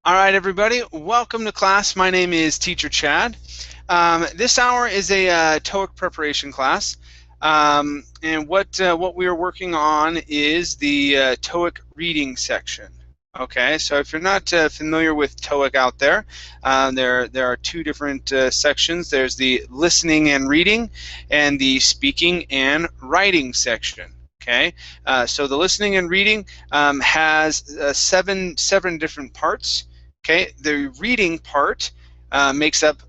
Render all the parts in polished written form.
All right, everybody, welcome to class. My name is Teacher Chad. This hour is a TOEIC preparation class, and what we are working on is the TOEIC reading section. Okay, so if you're not familiar with TOEIC out there, there are two different sections. There's the listening and reading, and the speaking and writing section. Okay, so the listening and reading has seven different parts. Okay, the reading part makes up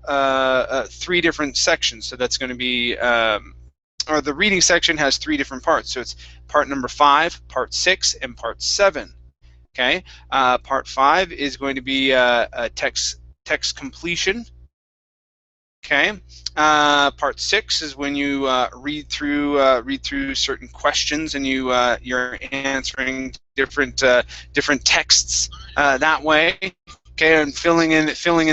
three different sections. So that's going to be, or the reading section has three different parts. So it's part number 5, part 6, and part 7. Okay, part 5 is going to be text completion. Okay, part 6 is when you read through certain questions and you're answering different texts that way. Okay, and filling in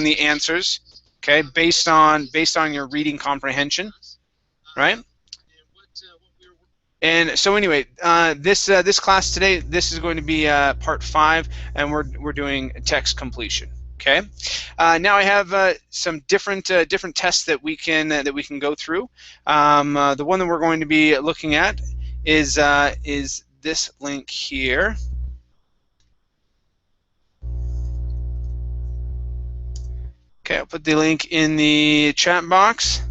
the answers. Okay, based on your reading comprehension, right? And so anyway, this class today, this is going to be part 5, and we're doing text completion. Okay. Now I have some different tests that we can go through. The one that we're going to be looking at is this link here. Okay, I'll put the link in the chat box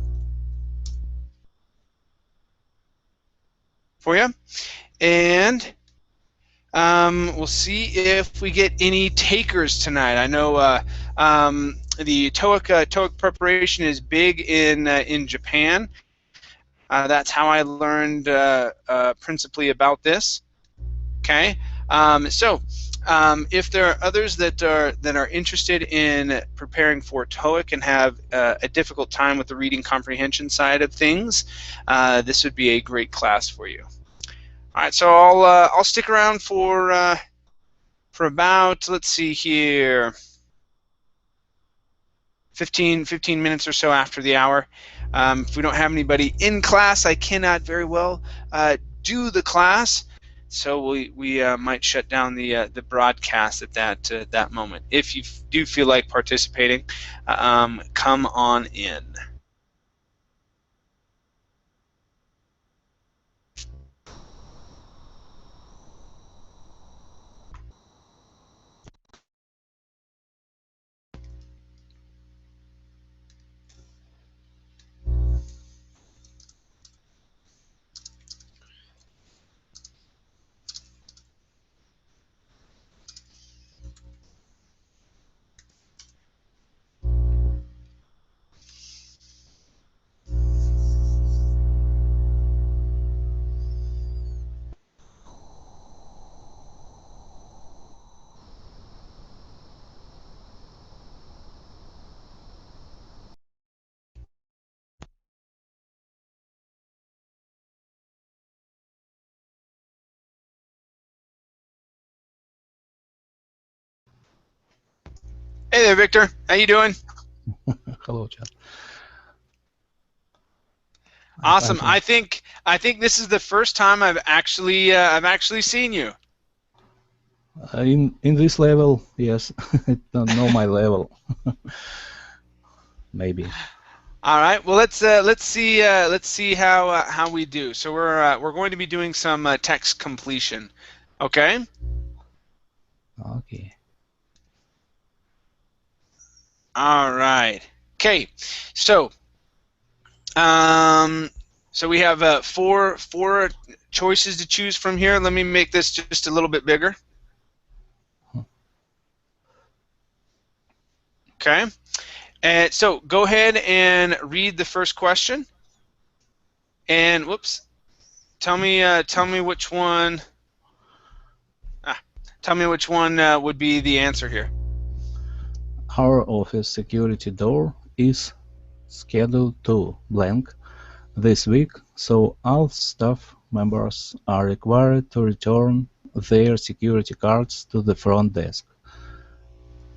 for you, and we'll see if we get any takers tonight. I know the TOEIC preparation is big in Japan. That's how I learned principally about this. Okay, so if there are others that are interested in preparing for TOEIC and have a difficult time with the reading comprehension side of things, this would be a great class for you. All right, so I'll stick around for about, let's see here, 15 minutes or so after the hour. If we don't have anybody in class, I cannot very well do the class, so we might shut down the broadcast at that moment. If you do feel like participating, come on in. Hey there, Victor. How you doing? Hello, Chad. Awesome. I think this is the first time I've actually seen you. In this level, yes. I don't know my level. Maybe. All right. Well, let's see how we do. So we're going to be doing some text completion. Okay. Okay. All right. Okay. So so we have four choices to choose from here. Let me make this just a little bit bigger. Okay. And so go ahead and read the first question. And whoops, tell me which one. Tell me which one would be the answer here. Our office security door is scheduled to blank this week, so all staff members are required to return their security cards to the front desk.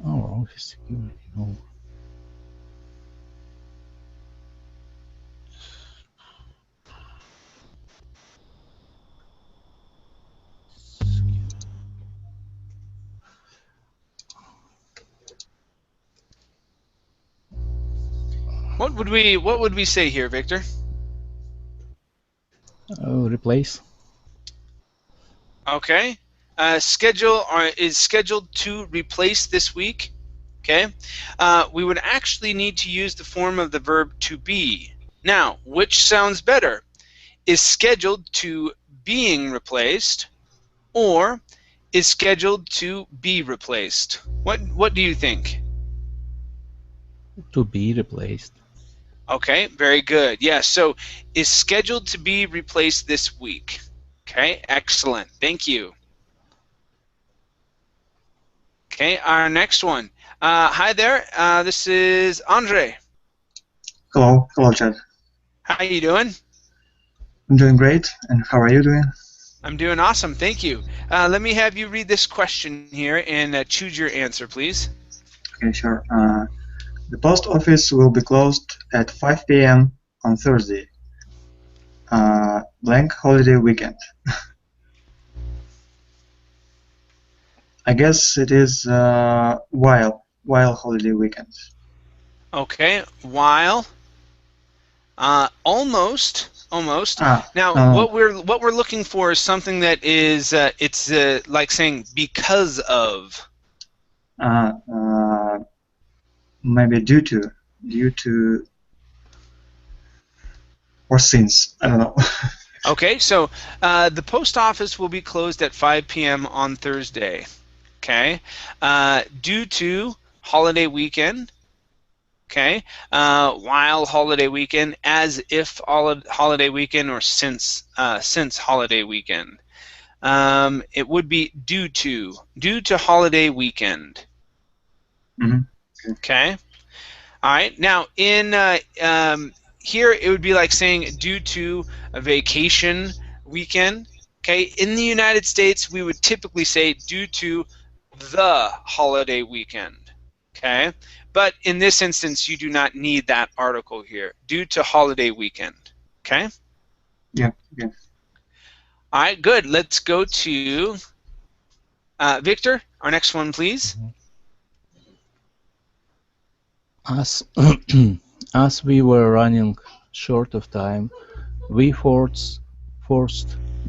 Our office security door. What would we say here, Victor? Replace. Okay. Schedule is scheduled to replace this week. Okay. We would actually need to use the form of the verb to be. Now, which sounds better? Is scheduled to being replaced, or is scheduled to be replaced? What do you think? To be replaced. Okay, very good. Yes, so is scheduled to be replaced this week. Okay, excellent. Thank you. Okay, our next one. Hi there. This is Andre. Hello, Chad. How you doing? I'm doing great, and how are you doing? I'm doing awesome, thank you. Let me have you read this question here and choose your answer, please. Okay, sure. The post office will be closed at 5 p.m. on Thursday. Blank holiday weekend. I guess it is while holiday weekend. Okay, while. Almost. Now, what we're looking for is something that is it's like saying because of. Maybe due to, or since. I don't know. Okay, so the post office will be closed at 5 p.m. on Thursday. Okay, due to holiday weekend. Okay, while holiday weekend, as if holiday weekend, or since holiday weekend. It would be due to holiday weekend. Mm-hmm. Okay. All right. Now in here it would be like saying due to a vacation weekend. Okay. In the United States, we would typically say due to the holiday weekend. Okay. But in this instance, you do not need that article here. Due to holiday weekend. Okay? Yeah. All right, good. Let's go to Victor. Our next one, please. As as we were running short of time, we forced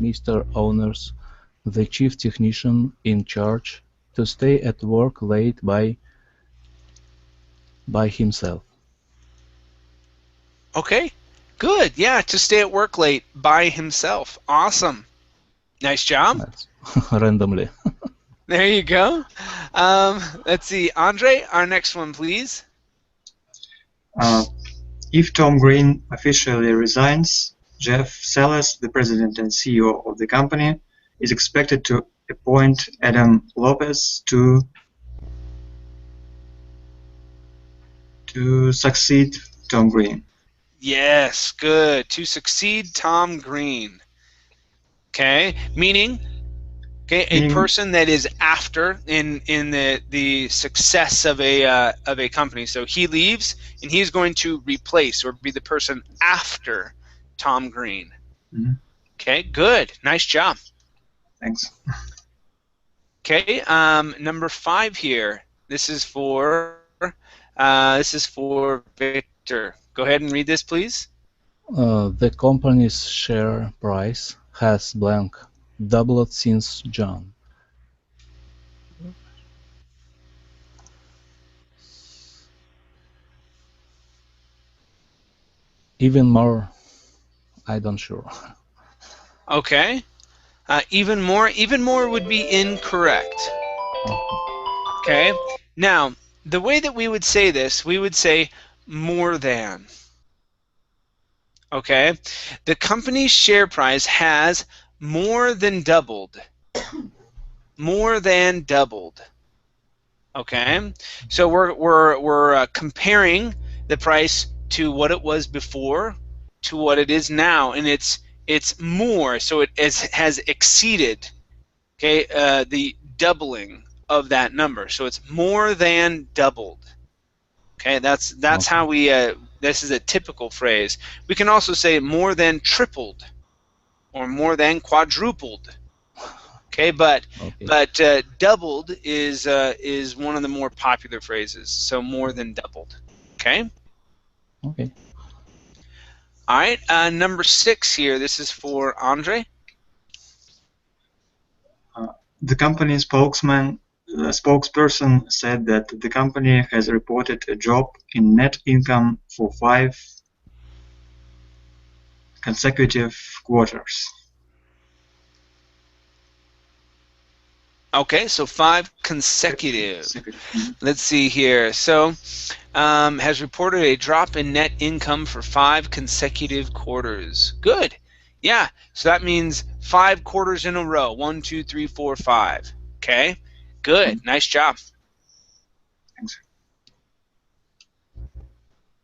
Mr. Owners, the chief technician in charge, to stay at work late by himself. Okay, good. Yeah, to stay at work late by himself. Awesome. Nice job. That's randomly. There you go. Let's see. Andre, our next one, please. If Tom Green officially resigns, Jeff Sellers, the president and CEO of the company, is expected to appoint Adam Lopez to succeed Tom Green. Yes, good. To succeed Tom Green. Okay, meaning a person that is after in the success of a company. So he leaves and he's going to replace or be the person after Tom Green. Mm-hmm. Okay, good. Nice job. Thanks. Okay, number 5 here. This is for Victor. Go ahead and read this, please. The company's share price has blank doubled since June. Even more, I don't sure. Okay. Even more would be incorrect. Okay. Now, the way that we would say this, we would say more than. Okay. The company's share price has more than doubled. More than doubled. Okay. So we're comparing the price to what it was before to what it is now, and it's more, so it has exceeded, okay, the doubling of that number. So it's more than doubled. Okay, that's Okay. how we. This is a typical phrase. We can also say more than tripled, or more than quadrupled. Okay, but doubled is one of the more popular phrases. So more than doubled. Okay. Okay. All right, number 6 here. This is for Andre. The company spokesperson said that the company has reported a drop in net income for 5 consecutive quarters. Okay, so 5 consecutive. Let's see here. So, has reported a drop in net income for 5 consecutive quarters. Good. Yeah, so that means 5 quarters in a row. 1, 2, 3, 4, 5. Okay, good. Nice job. Thanks.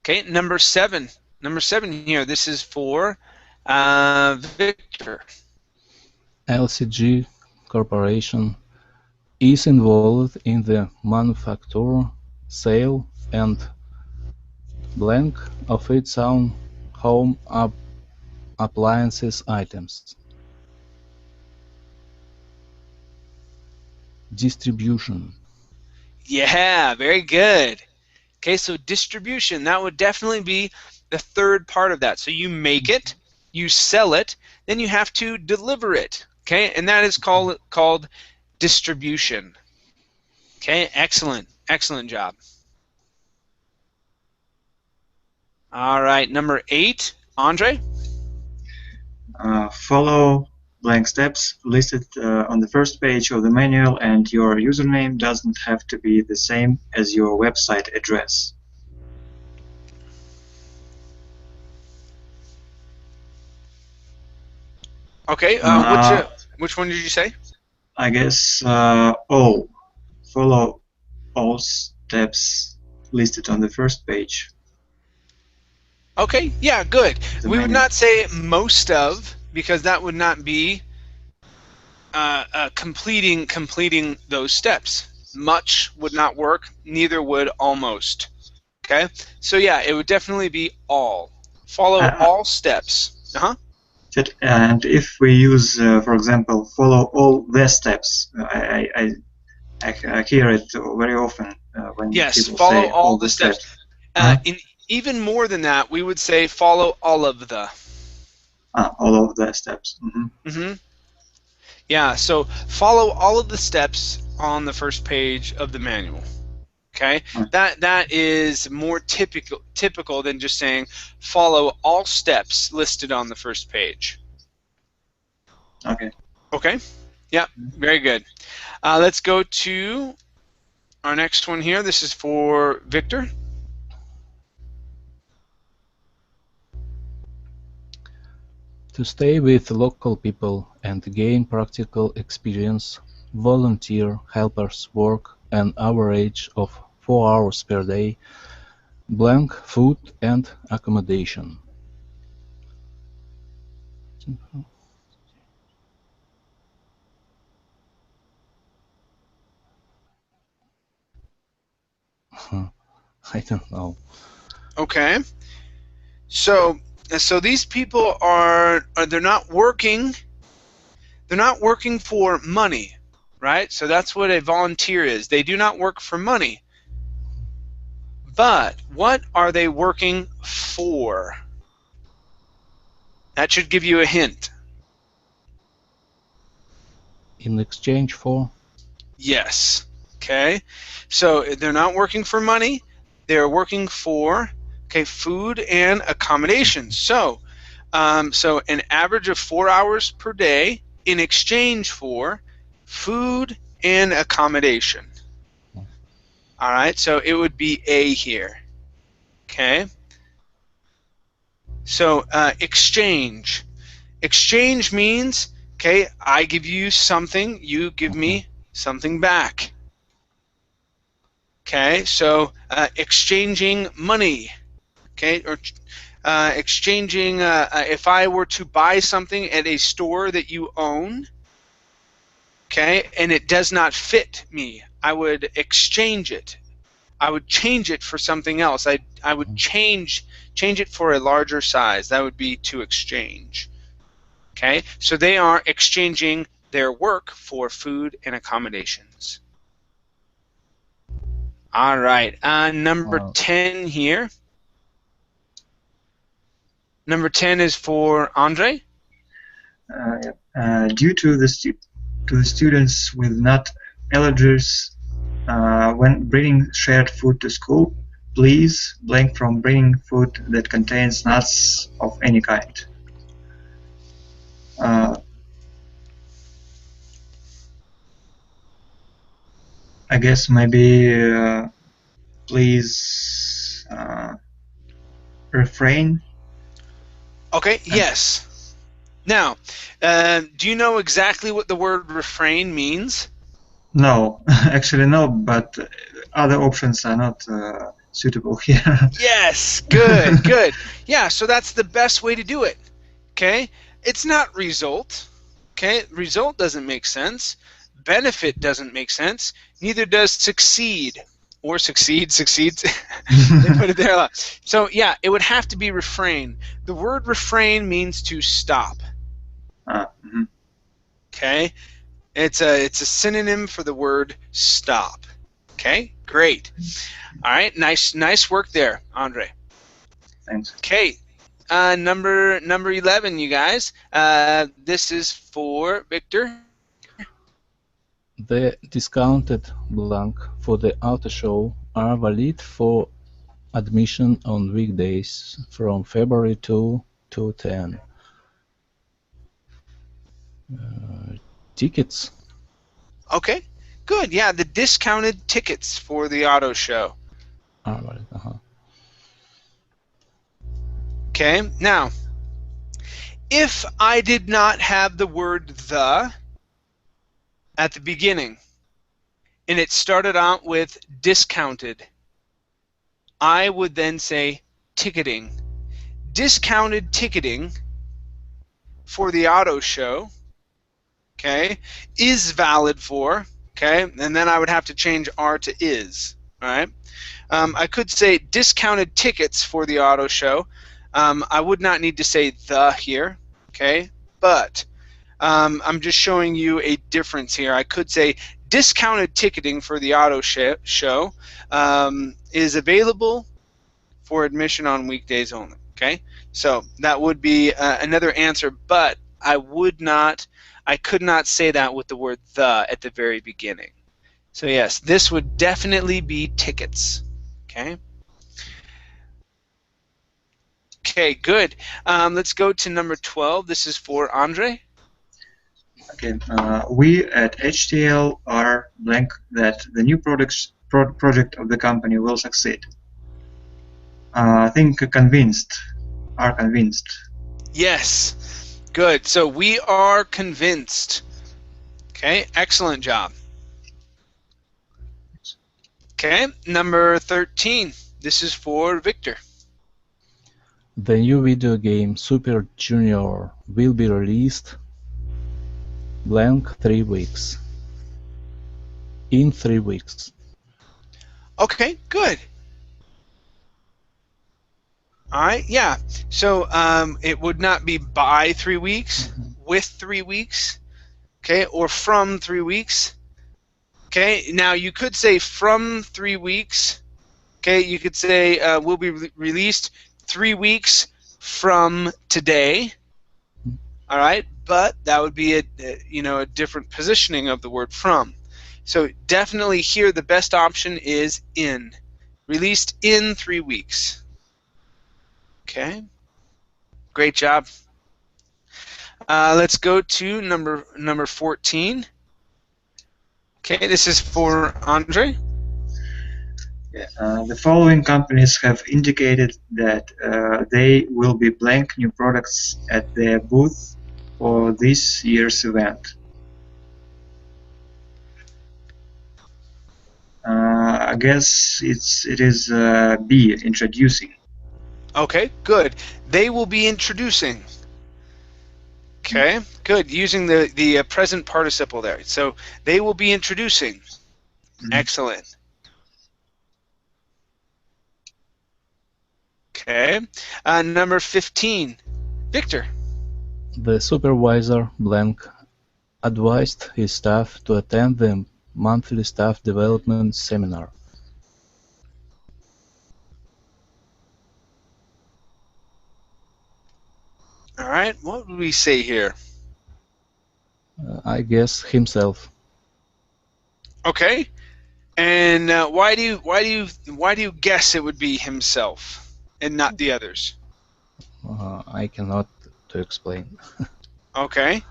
Okay, number 7. Number 7 here. This is for Victor. LCG Corporation is involved in the manufacture, sale, and blank of its own home appliances items. Distribution. Yeah, very good. Okay, so distribution, that would definitely be the third part of that. So you make it, you sell it, then you have to deliver it. Okay, and that is called distribution. Okay, excellent. Excellent job. All right, number 8, Andre. Follow blank steps listed on the first page of the manual, and your username doesn't have to be the same as your website address. Okay, which one did you say? I guess all. Follow all steps listed on the first page. Okay, yeah, good. The We would manual. not say most of, because that would not be completing those steps. Much would not work, neither would almost. Okay, so yeah, it would definitely be all. Follow all steps. And if we use, for example, follow all the steps, I hear it very often when Yes, people follow say all the steps. In even more than that, we would say follow all of the. All of the steps. Yeah, so follow all of the steps on the first page of the manual. Okay, that is more typical than just saying follow all steps listed on the first page. Okay. Okay, yeah, very good. Let's go to our next one here. This is for Victor. To stay with local people and gain practical experience, volunteer helpers work an average of 4 hours per day, blank food and accommodation. I don't know. Okay, so these people are they're not working. They're not working for money, right? So that's what a volunteer is. They do not work for money. But what are they working for? That should give you a hint. In exchange for? Yes. Okay. So they're not working for money. They're working for food and accommodation. So so an average of 4 hours per day in exchange for food and accommodation. All right, so it would be A here. Okay. So exchange. Exchange means, I give you something, you give me something back. Okay, so exchanging money. Okay, or exchanging, if I were to buy something at a store that you own, and it does not fit me, I would exchange it. I would change it for something else. I would change it for a larger size. That would be to exchange. Okay, so they are exchanging their work for food and accommodations. All right, number 10 here. Number 10 is for Andre. Due to the students with nut allergies, when bringing shared food to school, please blank from bringing food that contains nuts of any kind. I guess maybe please refrain. Okay, yes. Now, do you know exactly what the word refrain means? No, actually no, but other options are not suitable here. Yes, good, good. Yeah, so that's the best way to do it. Okay, it's not result. Okay, result doesn't make sense. Benefit doesn't make sense. Neither does succeed or succeeds. They put it there a lot. So yeah, it would have to be refrain. The word refrain means to stop. Okay, it's a synonym for the word stop. Okay, great. All right, nice work there, Andre. Thanks. Okay, number 11, you guys. This is for Victor. The discounted blank for the auto show are valid for admission on weekdays from February 2 to 10. Tickets. Okay, good. Yeah, the discounted tickets for the auto show. Are valid. Okay, now, if I did not have the word the at the beginning, and it started out with discounted, I would then say ticketing. Discounted ticketing for the auto show, okay, is valid for, okay, and then I would have to change R to is, all right? I could say discounted tickets for the auto show. I would not need to say the here, okay, but I'm just showing you a difference here. I could say discounted ticketing for the auto show is available for admission on weekdays only. Okay, so that would be another answer, but I could not say that with the word the at the very beginning. So yes, this would definitely be tickets. Okay. Okay, good. Let's go to number 12. This is for Andre. Okay, we at HTL are blank that the new project of the company will succeed. I think are convinced. Yes, good. So we are convinced. Okay, excellent job. Okay, number 13. This is for Victor. The new video game Super Junior will be released blank 3 weeks. In 3 weeks. Okay, good. All right, yeah. So it would not be by 3 weeks, with 3 weeks, okay, or from 3 weeks. Okay, now you could say from 3 weeks. Okay, you could say will be released 3 weeks from today. All right, but that would be a different positioning of the word from. So definitely here the best option is in. Released in 3 weeks. Okay, great job. Let's go to number 14. Okay, this is for Andre. Yeah, the following companies have indicated that they will be blank new products at their booth for this year's event. I guess it is B, introducing. Okay, good. They will be introducing. Okay, good. Using the present participle there. So they will be introducing. Excellent. Okay, number 15, Victor. The supervisor blank advised his staff to attend the monthly staff development seminar. All right, what would we say here? I guess himself. Okay, and why do you guess it would be himself and not the others? I cannot to explain. Okay,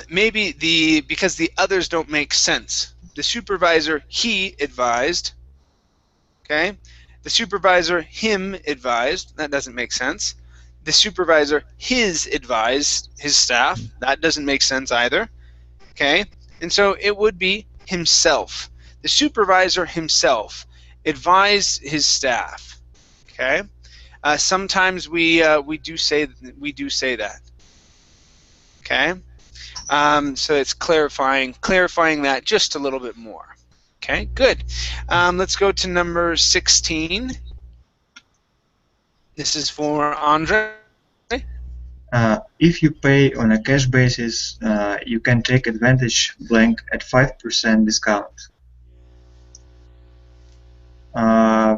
maybe because the others don't make sense. The supervisor, he advised. Okay, the supervisor, him advised. That doesn't make sense. The supervisor, his advised his staff. That doesn't make sense either. Okay, and so it would be himself. The supervisor himself advised his staff. Okay, sometimes we do say that. Okay, so it's clarifying that just a little bit more. Okay, good. Let's go to number 16. This is for Andre. If you pay on a cash basis, you can take advantage blank at 5% discount. I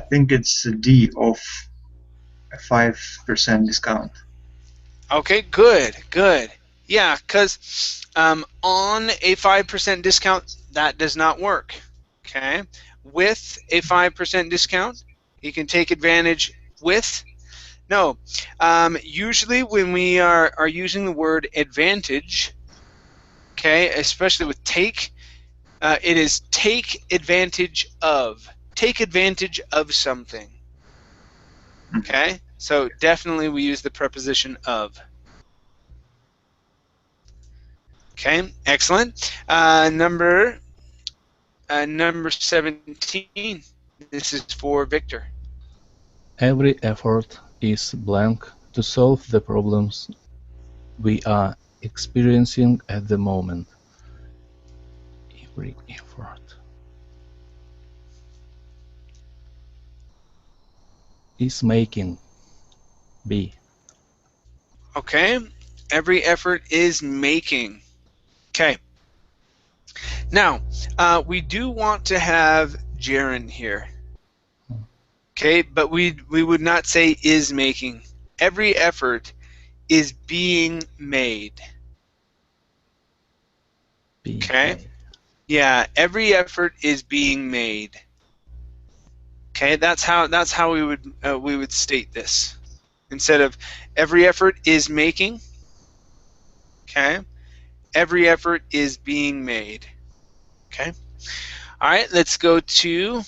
think it's D of a 5% discount. Okay, good. Yeah, because on a 5% discount, that does not work. Okay, with a 5% discount, you can take advantage with. No, usually when we are using the word advantage, okay, especially with take, it is take advantage of. Take advantage of something. Okay, so definitely we use the preposition of. Okay, excellent. Number 17. This is for Victor. Every effort is blank to solve the problems we are experiencing at the moment. Every effort is making. B. Okay, every effort is making. Okay. Now, we do want to have gerund here. Okay, but we would not say is making. Every effort is being made. Okay? Yeah, every effort is being made. Okay, that's how we would state this. Instead of every effort is making, okay? Every effort is being made. Okay? All right, let's go to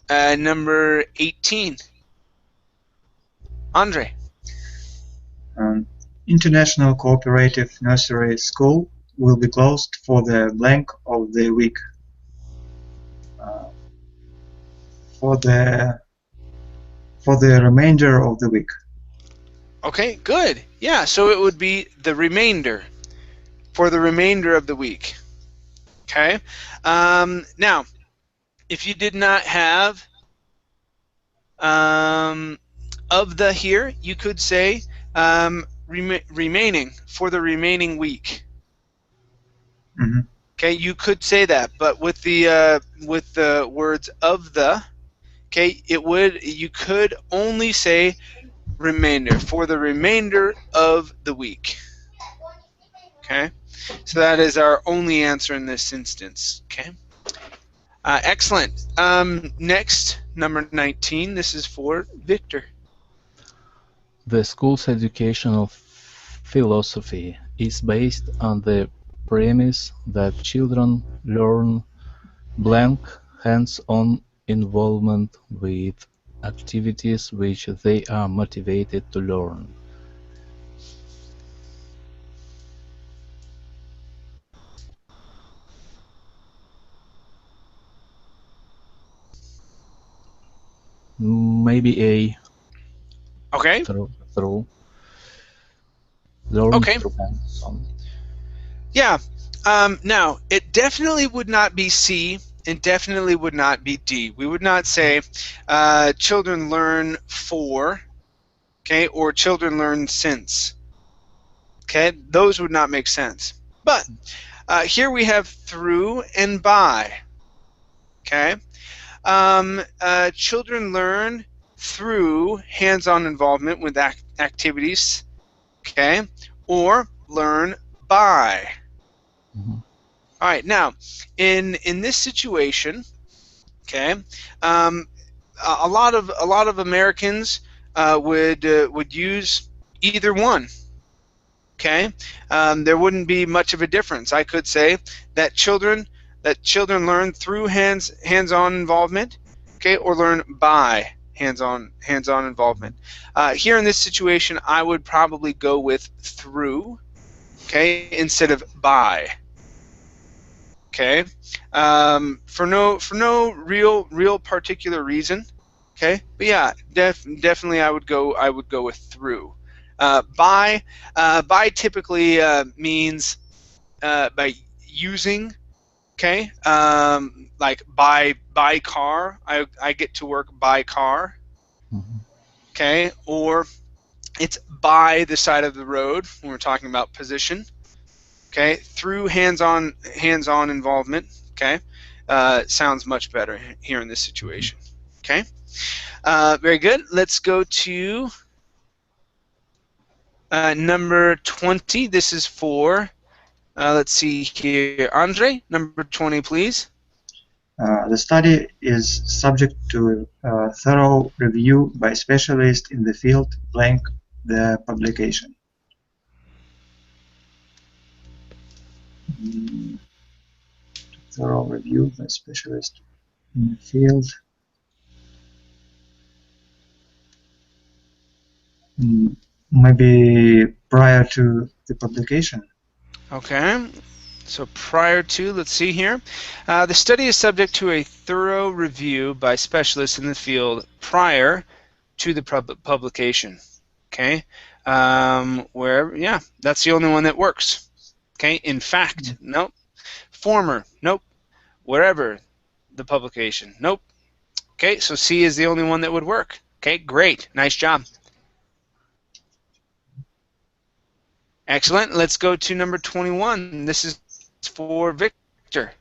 number 18. Andre. International Cooperative Nursery School will be closed for the blank of the week. For the remainder of the week. Okay, good. Yeah, so it would be the remainder. For the remainder of the week. Okay? Now, if you did not have of the here, you could say remaining, for the remaining week. Mm-hmm. Okay, you could say that, but with the words of the, okay, you could only say remainder, for the remainder of the week. Okay, so that is our only answer in this instance. Okay, excellent. Next, number 19. This is for Victor. The school's educational philosophy is based on the premise that children learn blank hands-on involvement with activities which they are motivated to learn. Maybe A. Okay. Through. Learn Okay. through hands-on. Yeah. Now, it definitely would not be C and definitely would not be D. We would not say children learn for, okay, or children learn since. Okay, those would not make sense. But here we have through and by. Okay, children learn through hands-on involvement with activities, okay, or learn by. Mhm. All right, now in this situation, okay, a lot of Americans would use either one. Okay, there wouldn't be much of a difference. I could say that children learn through hands-on involvement, okay, or learn by hands-on involvement. Here in this situation, I would probably go with through, okay, instead of by. Okay, for no real particular reason. Okay, but yeah, definitely I would go with through. By typically means by using. Okay, like by car. I get to work by car. Mhm. Okay, or it's by the side of the road when we're talking about position. Okay, through hands-on involvement. Okay, sounds much better here in this situation. Okay, very good. Let's go to number 20. This is for, let's see here, Andre, number 20, please. The study is subject to a thorough review by specialists in the field, blank the publication. Thorough review by specialists in the field. Maybe prior to the publication. Okay, so prior to, let's see here. The study is subject to a thorough review by specialists in the field prior to the publication. Okay, where, yeah, that's the only one that works. Okay, in fact, nope. Former, nope. Wherever the publication, nope. Okay, so C is the only one that would work. Okay, great, nice job. Excellent. Let's go to number 21. This is for Victor.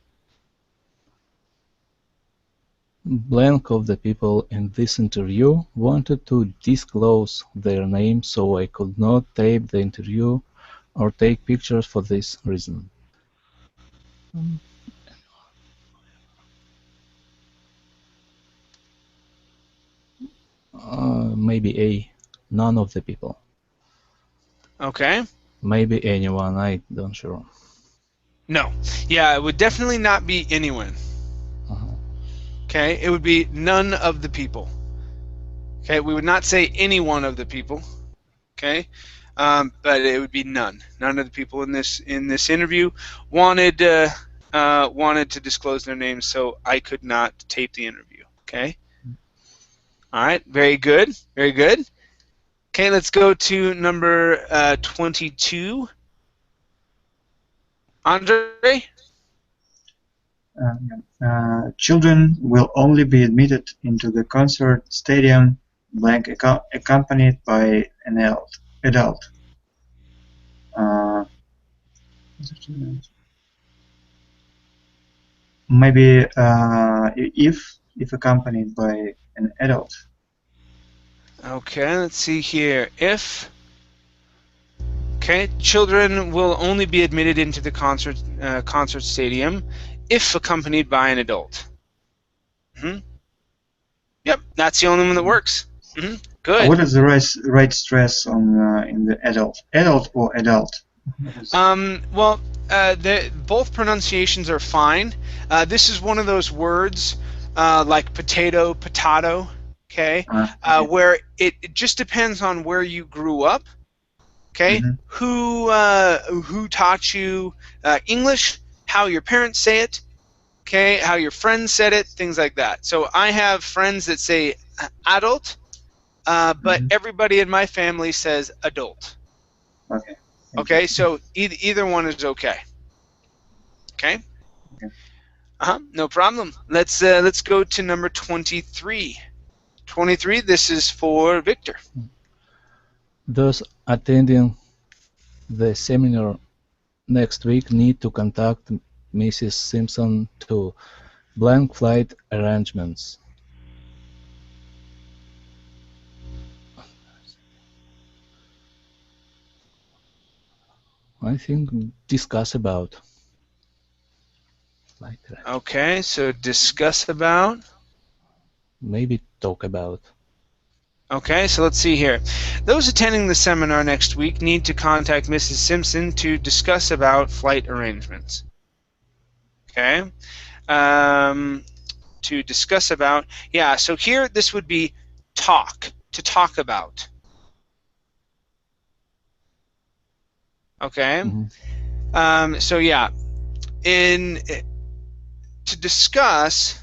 Blank of the people in this interview wanted to disclose their name, so I could not tape the interview or take pictures for this reason. Maybe A. None of the people. Okay. Maybe anyone, I don't sure. No. Yeah, it would definitely not be anyone. Okay, it would be none of the people. Okay, we would not say any one of the people. Okay, but it would be none. None of the people in this interview wanted to disclose their names, so I could not tape the interview. Okay. All right. Very good. Very good. Okay, let's go to number 22. Andre? Children will only be admitted into the concert stadium blank accompanied by an adult. Maybe if accompanied by an adult. Okay, let's see here. If, okay, children will only be admitted into the concert stadium if accompanied by an adult. Yep, that's the only one that works. Good. What is the right stress on in the adult or adult? Well, both pronunciations are fine. This is one of those words like potato, potato. Okay, where it just depends on where you grew up. Okay, who taught you English, how your parents say it, okay, how your friends said it, things like that. So I have friends that say adult, but everybody in my family says adult. Okay. Okay, so either one is okay. Okay. No problem. Let's go to number 23. 23. This is for Victor. Those attending the seminar next week need to contact Mrs. Simpson to blank flight arrangements. I think discuss about. Like that. Okay, so discuss about. Maybe talk about. Okay, so let's see here. Those attending the seminar next week need to contact Mrs. Simpson to discuss about flight arrangements. Okay, to discuss about. Yeah, so here this would be talk, to talk about. Okay, so yeah, to discuss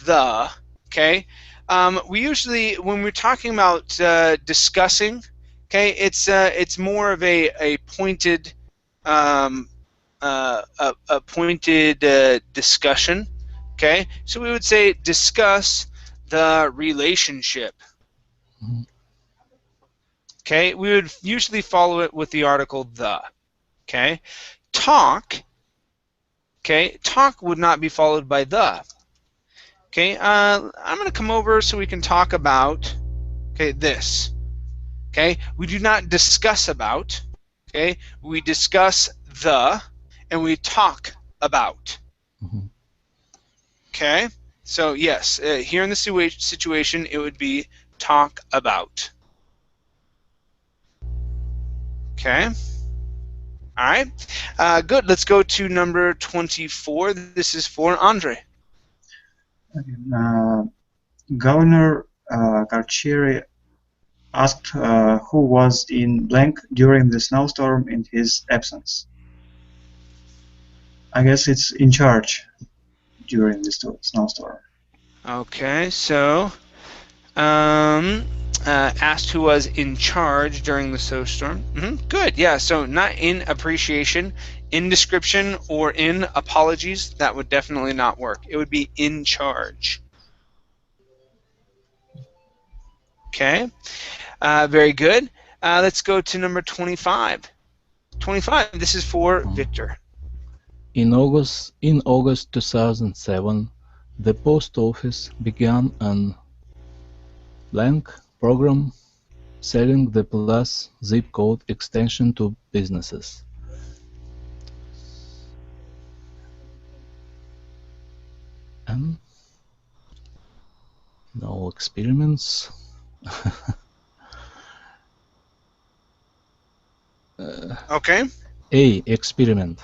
the, okay, we usually, when we're talking about discussing, okay, it's more of a pointed a pointed discussion. Okay, so we would say discuss the relationship. Okay, we would usually follow it with the article the. Okay, talk. Okay, talk would not be followed by the. Okay, I'm going to come over so we can talk about, okay, this. Okay, we do not discuss about. Okay, we discuss the, and we talk about. Okay, so yes, here in the situation, it would be talk about. Okay, all right, good. Let's go to number 24. This is for Andre. Governor Carcieri asked who was in blank during the snowstorm in his absence. I guess it's in charge during the snowstorm. Okay, so asked who was in charge during the snowstorm. Good, yeah, so not in appreciation, in description, or in apologies. That would definitely not work. It would be in charge. Okay, very good. Let's go to number 25. 25, this is for Victor. In August 2007, the post office began an blank program selling the plus zip code extension to businesses. And no experiments. Okay. A experiment.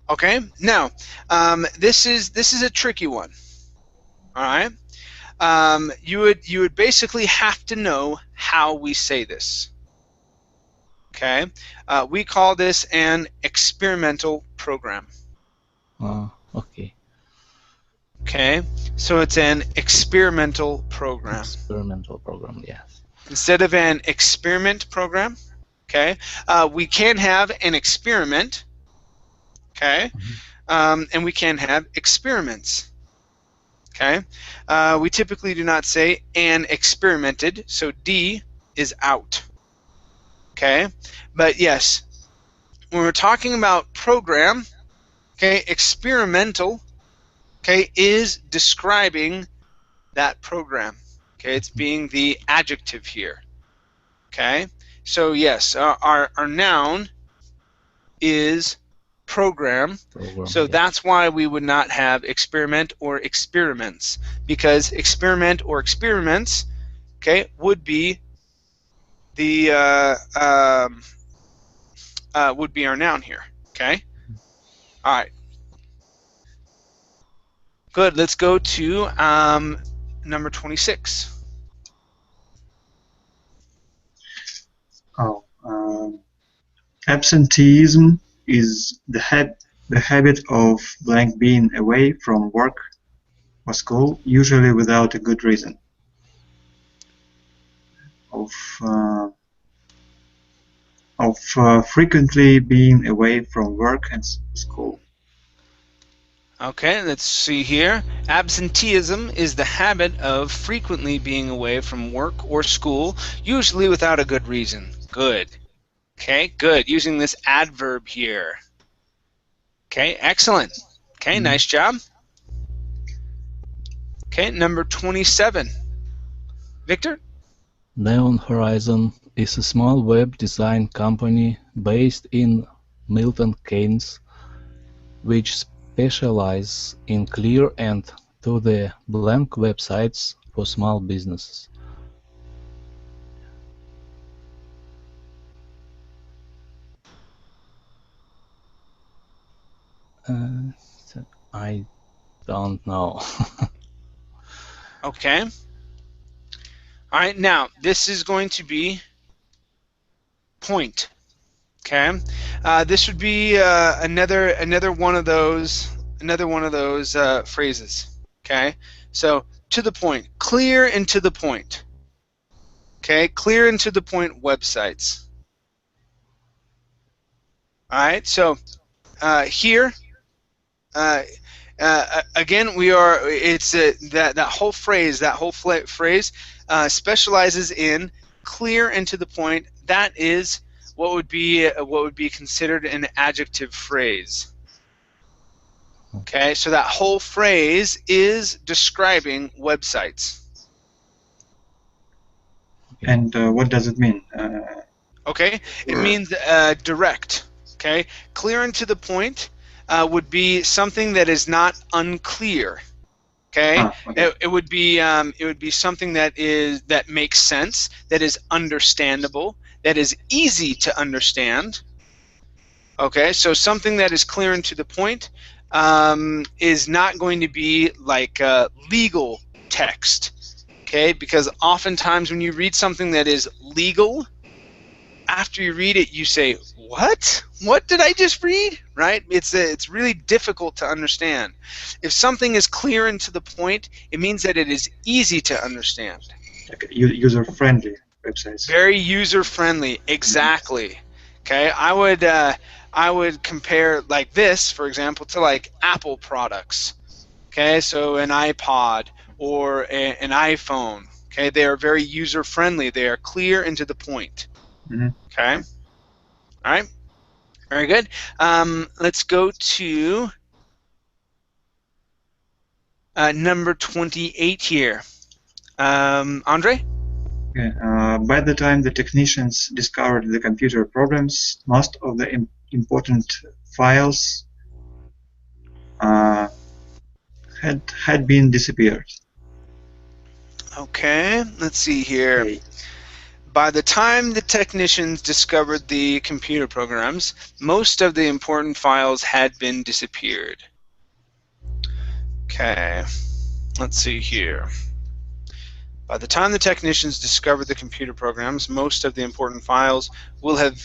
Okay. Now, this is a tricky one. All right. You would basically have to know how we say this. Okay. We call this an experimental program. Okay. Okay. So it's an experimental program. Experimental program, yes. Instead of an experiment program, okay, we can have an experiment, okay, and we can have experiments, okay. We typically do not say an experimented, so D is out, okay. But yes, when we're talking about program, okay, experimental, okay, is describing that program. Okay, it's being the adjective here. Okay, so yes, our noun is program. So that's why we would not have experiment or experiments, because experiment or experiments, okay, would be the would be our noun here. Okay, all right. Good. Let's go to number 26. Absenteeism is the habit of blank being away from work or school, usually without a good reason. Of frequently being away from work and school. Okay, let's see here. Absenteeism is the habit of frequently being away from work or school, usually without a good reason. Good. Okay, good. Using this adverb here. Okay, excellent. Okay, nice job. Okay, number 27. Victor? Neon Horizon is a small web design company based in Milton Keynes, which specializes in clear and to-the-blank websites for small businesses. I don't know. Okay. All right, now this is going to be point. Okay, this would be another one of those phrases. Okay, so to the point, clear and to the point. Okay, clear and to the point websites. All right, so here. Again, we are. It's that whole phrase. That whole phrase specializes in clear and to the point. That is what would be considered an adjective phrase. Okay, so that whole phrase is describing websites. And what does it mean? Okay, it means direct. Okay, clear and to the point would be something that is not unclear. Okay, okay. it would be something that makes sense, that is understandable, that is easy to understand. Okay, so something that is clear and to the point is not going to be like legal text. Okay, because oftentimes when you read something that is legal, after you read it, you say, "What? What did I just read?" Right? It's really difficult to understand. If something is clear and to the point, it means that it is easy to understand. Like user-friendly websites. Very user-friendly, exactly. Okay, I would compare like this, for example, to like Apple products. Okay, so an iPod or an iPhone. Okay, they are very user-friendly. They are clear and to the point. Okay. All right. Very good. Let's go to number 28 here. Andre? Okay. By the time the technicians discovered the computer problems, most of the important files had been disappeared. Okay. Let's see here. Okay. By the time the technicians discovered the computer programs, most of the important files had been disappeared. Okay, let's see here. By the time the technicians discovered the computer programs, most of the important files will have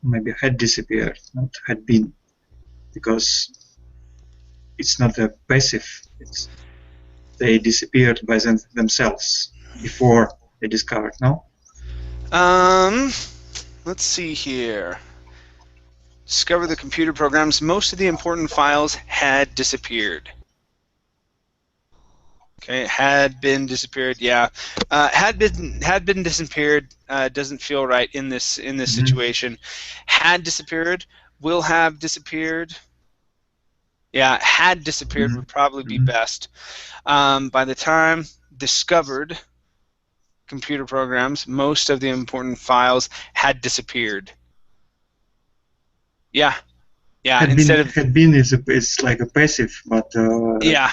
maybe had disappeared, not had been, because it's not a passive. They disappeared by themselves before they discovered. No. Let's see here. Discover the computer programs. Most of the important files had disappeared. Okay, had been disappeared. Yeah, had been disappeared. Doesn't feel right in this situation. Had disappeared. Will have disappeared. Yeah, had disappeared would probably be best. By the time discovered computer programs, most of the important files had disappeared. Yeah, yeah. Had been is like a passive, but yeah.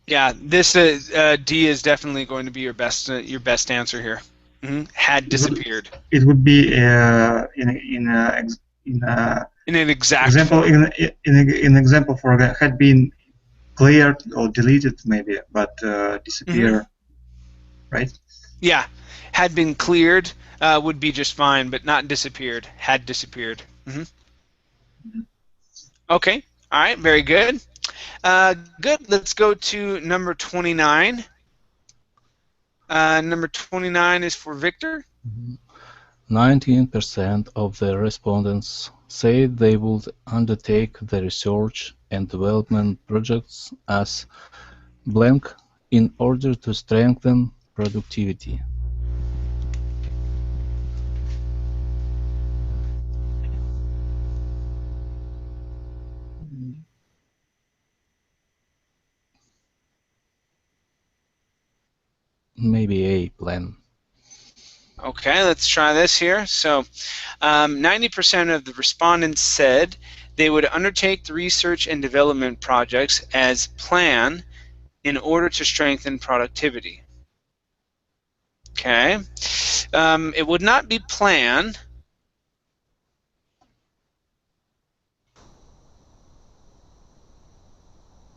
Yeah, this D is definitely going to be your best answer here. Had disappeared. It would be in an exact example form. in example for that had been cleared or deleted maybe, but disappear, right? Yeah, had been cleared would be just fine, but not disappeared. Had disappeared. Okay. All right. Very good. Good. Let's go to number 29. Number 29 is for Victor. 19% of the respondents say they would undertake the research and development projects as blank in order to strengthen productivity. Maybe a plan. Okay, let's try this here. So 90% of the respondents said they would undertake the research and development projects as planned in order to strengthen productivity. Okay, it would not be plan.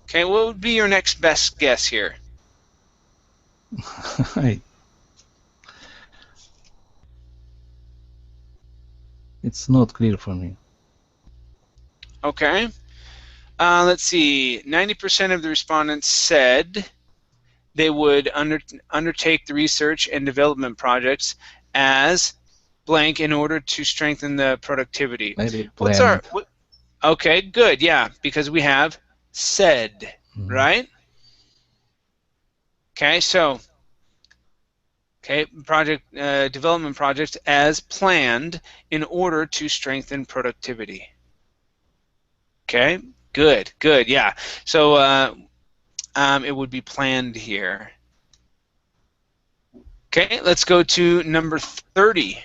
Okay, what would be your next best guess here? It's not clear for me. Okay, let's see. 90% of the respondents said they would undertake the research and development projects as blank in order to strengthen the productivity. Maybe What's planned. Okay, good, yeah, because we have said, right? Okay, so project development projects as planned in order to strengthen productivity. Okay, good, yeah. So it would be planned here. Okay, let's go to number 30.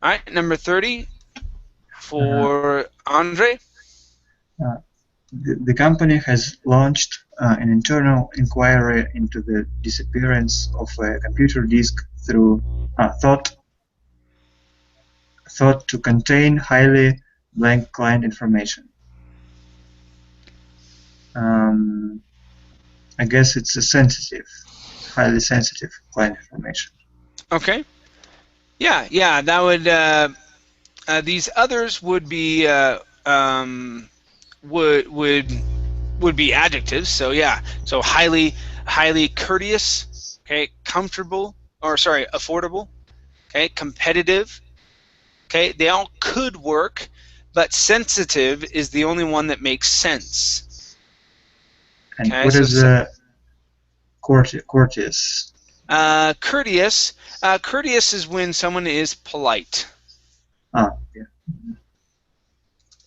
All right, number 30 for Andre. The company has launched an internal inquiry into the disappearance of a computer disk through thought to contain highly blank client information. I guess it's a highly sensitive client information. Okay. Yeah, that would. These others would be would be adjectives. So yeah, so highly courteous. Okay, comfortable, or sorry, affordable. Okay, competitive. Okay, they all could work, but sensitive is the only one that makes sense. And okay, what is courteous? Courteous is when someone is polite. Yeah.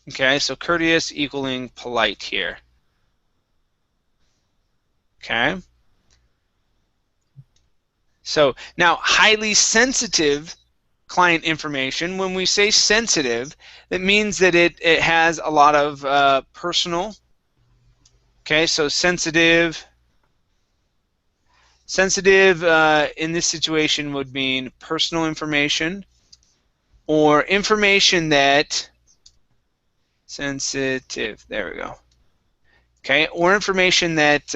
Okay, so courteous equaling polite here. Okay. So now highly sensitive client information, when we say sensitive, that means that it has a lot of personal. Okay, so sensitive in this situation would mean personal information or information that sensitive, there we go. Okay, or information that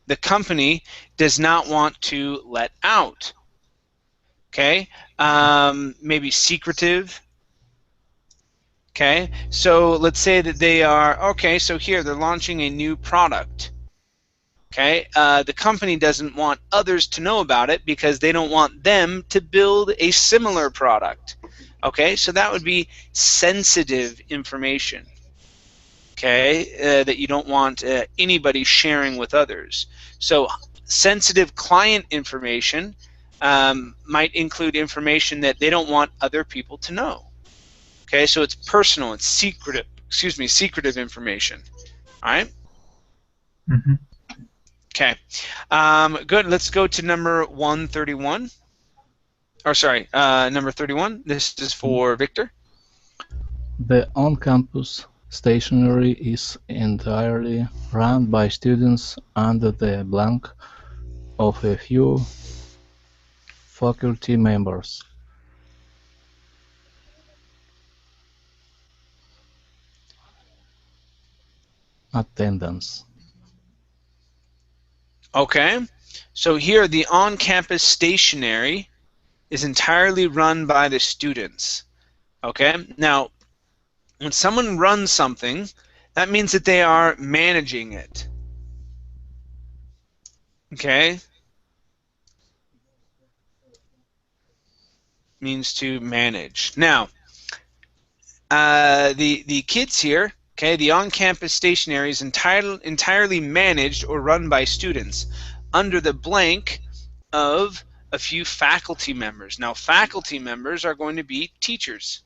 the company does not want to let out. Okay, maybe secretive. Okay, so let's say that they are, okay, so here they're launching a new product. Okay, the company doesn't want others to know about it because they don't want them to build a similar product. Okay, so that would be sensitive information. Okay, that you don't want anybody sharing with others. So sensitive client information might include information that they don't want other people to know. Okay, so it's personal, it's secretive, secretive information. All right? Mm-hmm. Okay, good. Let's go to number 131. Or sorry, number 31. This is for Victor. The on-campus stationery is entirely run by students under the blank of a few faculty members. Attendance. Okay, so here the on-campus stationery is entirely run by the students. Okay, now when someone runs something, that means that they are managing it. Okay, means to manage. Now, the kids here, okay, the on-campus stationery is entirely managed or run by students under the blank of a few faculty members. Now, faculty members are going to be teachers.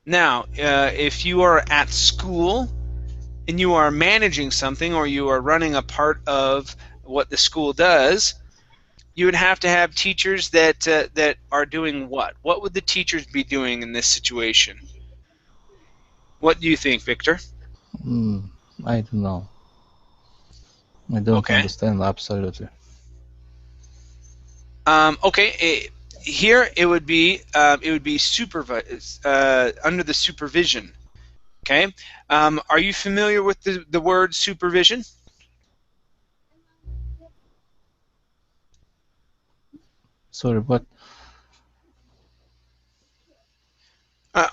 Now, if you are at school and you are managing something, or you are running a part of what the school does, you would have to have teachers that that are doing what? What would the teachers be doing in this situation? What do you think, Victor? I don't know. I don't Okay. understand absolutely. Okay. Here it would be supervise under the supervision. Okay. Are you familiar with the word supervision? Sorry, but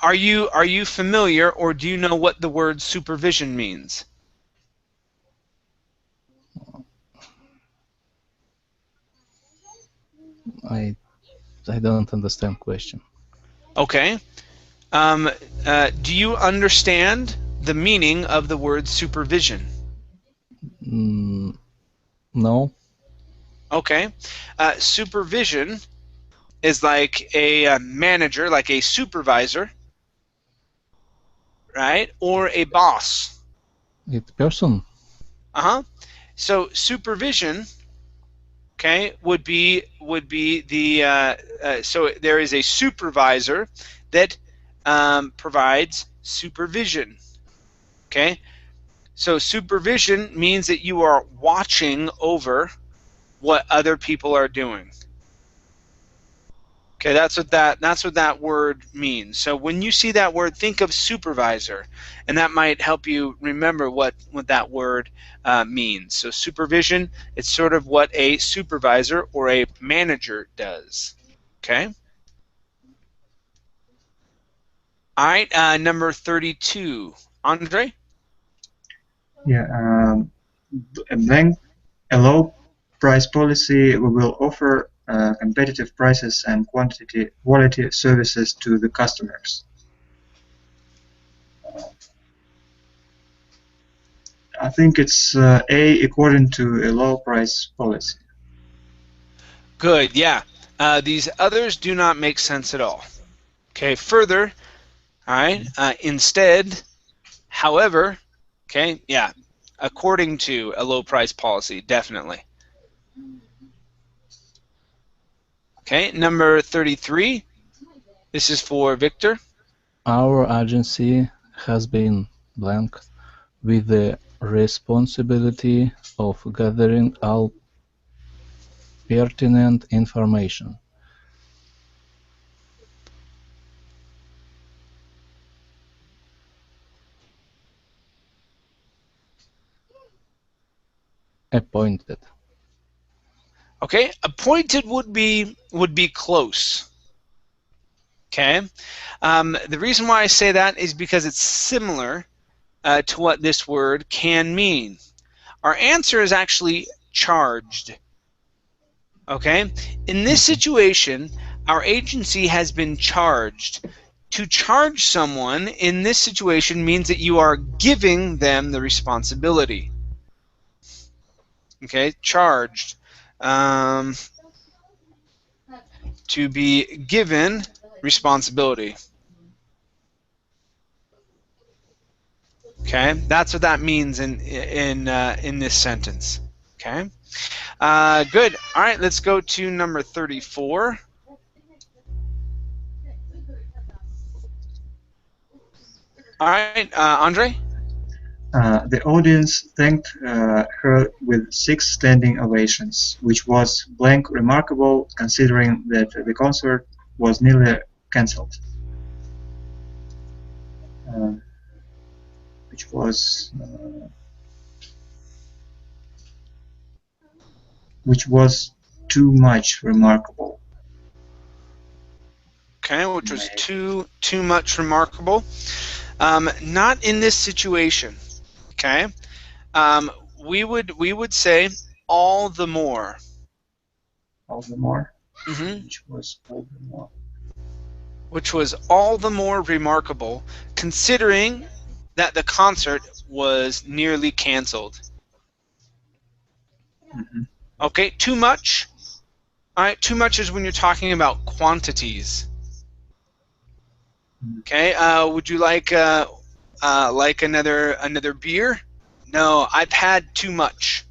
Are you familiar, or do you know what the word supervision means? I don't understand question. Okay. Do you understand the meaning of the word supervision? No. Okay. Supervision is like a manager, like a supervisor, right? Or a boss. It's person. So supervision, okay, would be the so there is a supervisor that provides supervision. Okay, so supervision means that you are watching over what other people are doing. Okay, that's what that word means. So when you see that word, think of supervisor, and that might help you remember what that word means. So supervision, it's sort of what a supervisor or a manager does. Okay. All right, number 32, Andre. Yeah, a low price policy will offer competitive prices and quality services to the customers. I think it's A, according to a low price policy. Good, yeah. These others do not make sense at all. Okay, further, all right, instead, however, okay, yeah, according to a low price policy, definitely. Okay, number 33, this is for Victor. Our agency has been blank with the responsibility of gathering all pertinent information. Appointed. Okay, appointed would be close. Okay, the reason why I say that is because it's similar to what this word can mean. Our answer is actually charged. Okay, in this situation, our agency has been charged. To charge someone in this situation means that you are giving them the responsibility. Okay, charged. To be given responsibility. Okay, that's what that means in this sentence. Okay, good. All right, let's go to number 34. All right, Andre. The audience thanked her with 6 standing ovations, which was blank remarkable considering that the concert was nearly cancelled. Which was too much remarkable. Okay, which was too much remarkable. Not in this situation. Okay, we would say all the more. All the more. Mm-hmm. Which was all the more. Which was all the more remarkable, considering that the concert was nearly canceled. Mm-hmm. Okay, too much. All right, too much is when you're talking about quantities. Okay, would you like another beer? No, I've had too much.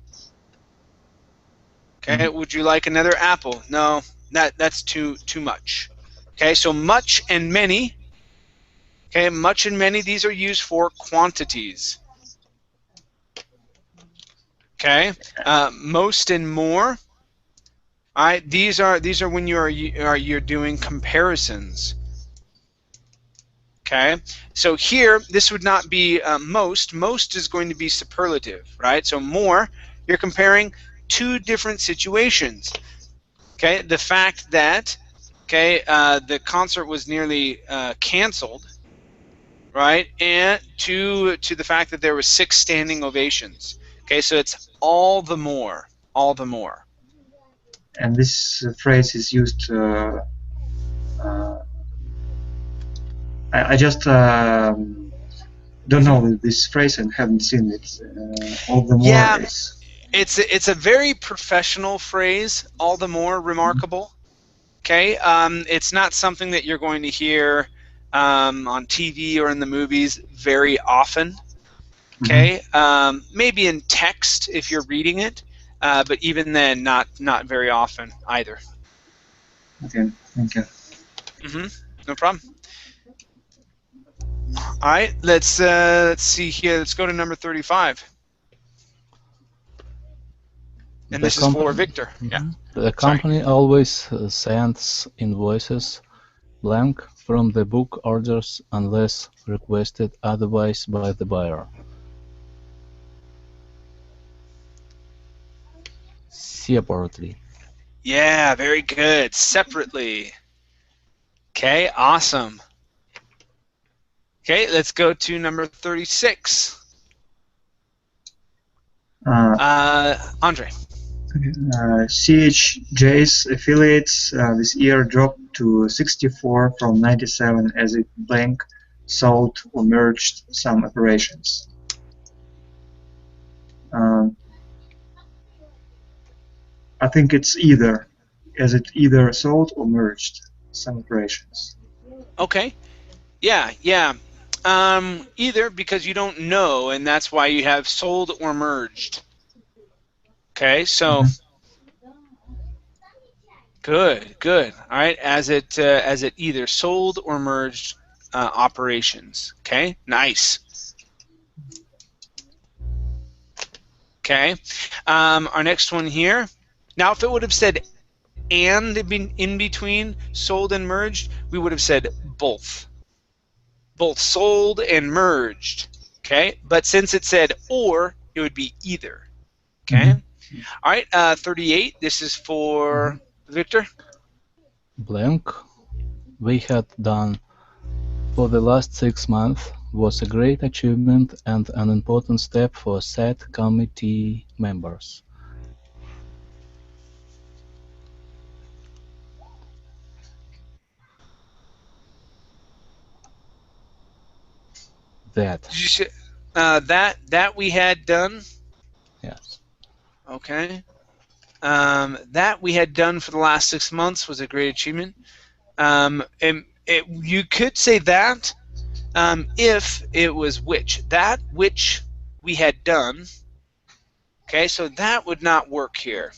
Okay, would you like another apple? No, that's too much. Okay, so much and many. Okay, much and many, these are used for quantities. Okay, most and more. All right, these are when you're doing comparisons. Okay, so here this would not be most. Most is going to be superlative, right? So more, you're comparing two different situations. Okay, the fact that the concert was nearly canceled, right, and to the fact that there were 6 standing ovations. Okay, so it's all the more, all the more. And this phrase is used. I just don't know this phrase and haven't seen it. All the more Yeah, is. it's a very professional phrase. All the more remarkable. Okay, it's not something that you're going to hear on TV or in the movies very often. Okay, maybe in text if you're reading it, but even then, not very often either. Okay, thank you. No problem. All right, let's see here. Let's go to number 35. And this is for Victor. Yeah. The company always sends invoices blank from the book orders unless requested otherwise by the buyer. Separately. Yeah, very good. Separately. Okay, awesome. Okay, let's go to number 36. Andre. CHJ's affiliates this year dropped to 64 from 97 as it blank sold or merged some operations. I think it's either, as it either sold or merged some operations. Okay. Yeah. Either, because you don't know, and that's why you have sold or merged. Okay, so good. All right, as it either sold or merged operations. Okay, nice. Okay, our next one here. Now, if it would have said and in between sold and merged, we would have said both sold and merged. Okay, but since it said or, it would be either. Okay. All right, 38. This is for Victor. Blank we had done for the last 6 months was a great achievement and an important step for said committee members. That. Did you say that we had done? Yes. Okay. That we had done for the last 6 months was a great achievement. You could say that if it was which. That which we had done. Okay, so that would not work here.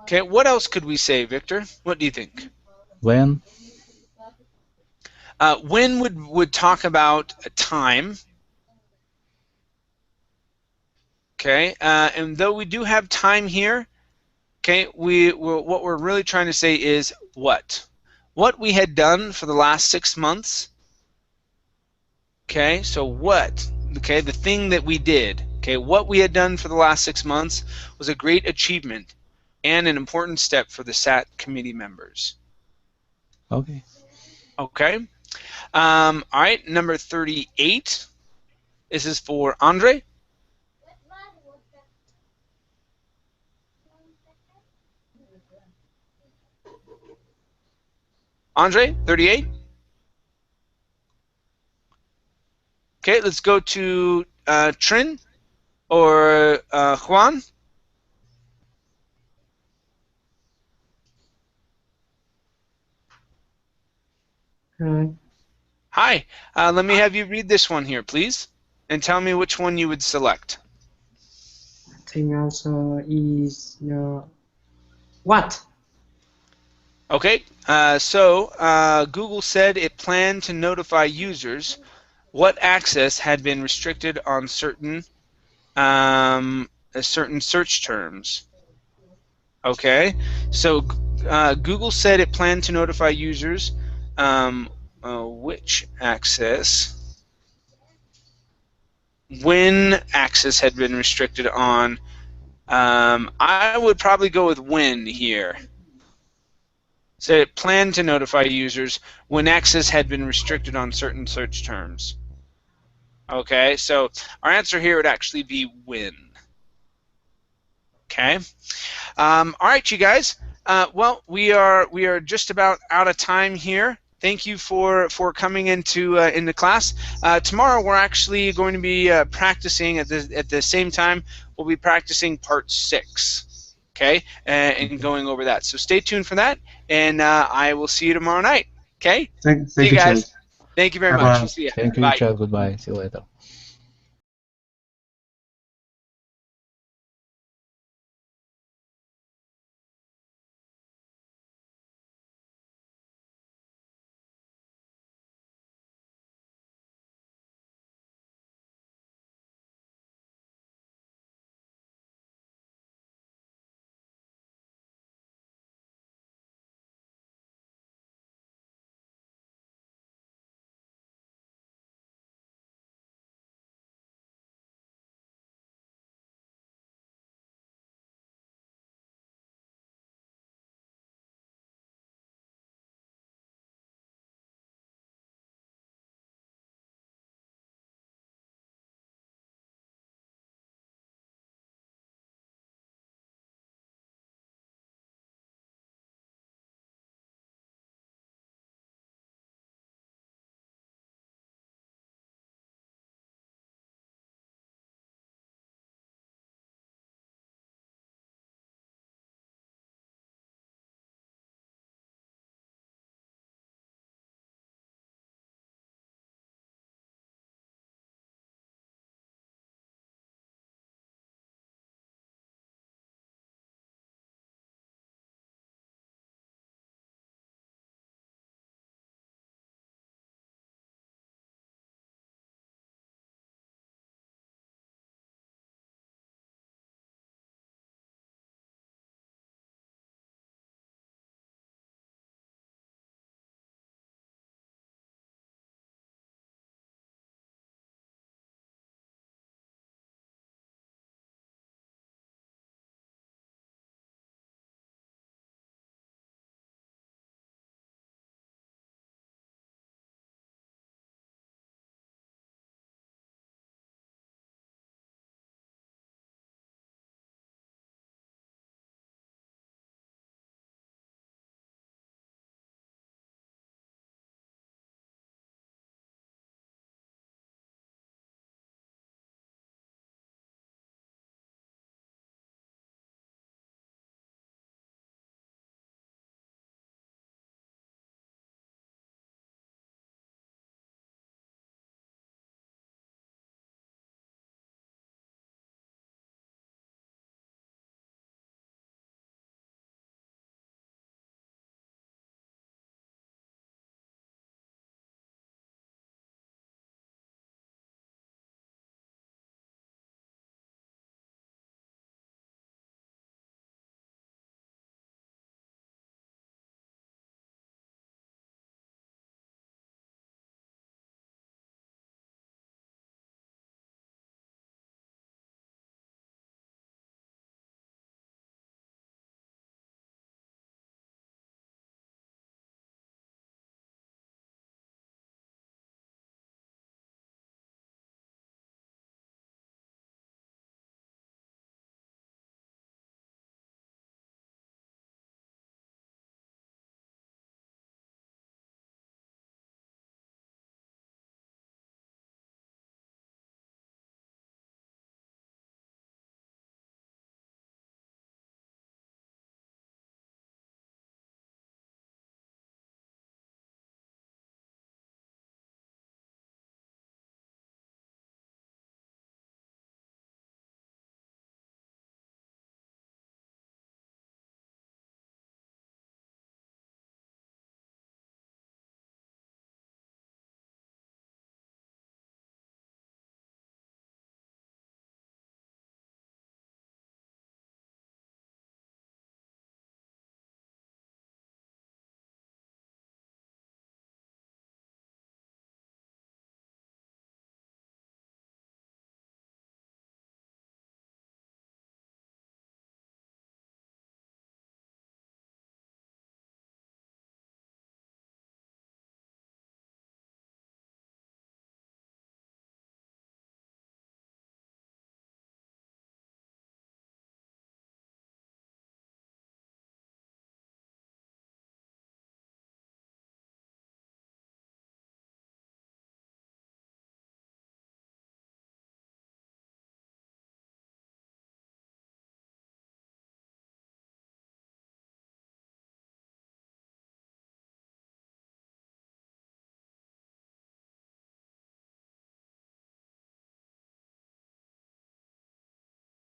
Okay, what else could we say, Victor? What do you think? When? When would talk about a time. Okay, and though we do have time here, okay, what we're really trying to say is what we had done for the last 6 months. Okay, so what? Okay, the thing that we did. Okay, what we had done for the last 6 months was a great achievement and an important step for the SAT committee members. Okay. Okay. All right, number 38. This is for Andre. Andre, 38. Okay, let's go to Trin or Juan. Okay. Hi, let me have you read this one here, please. and tell me which one you would select. I think also is what? Okay, Google said it planned to notify users what access had been restricted on certain search terms. Okay, so Google said it planned to notify users which access, when access had been restricted on. I would probably go with when here. So it planned to notify users when access had been restricted on certain search terms. Okay, so our answer here would actually be when. Okay. All right, you guys. Well, we are just about out of time here. Thank you for coming into class. Tomorrow we're actually going to be practicing at the same time. We'll be practicing part 6. Okay, and going over that. So stay tuned for that, and I will see you tomorrow night. Okay. Thank See you you, guys. Chad. Thank you very Bye-bye. much. We'll see you. Thank you, Bye. Chad. Goodbye. See you later.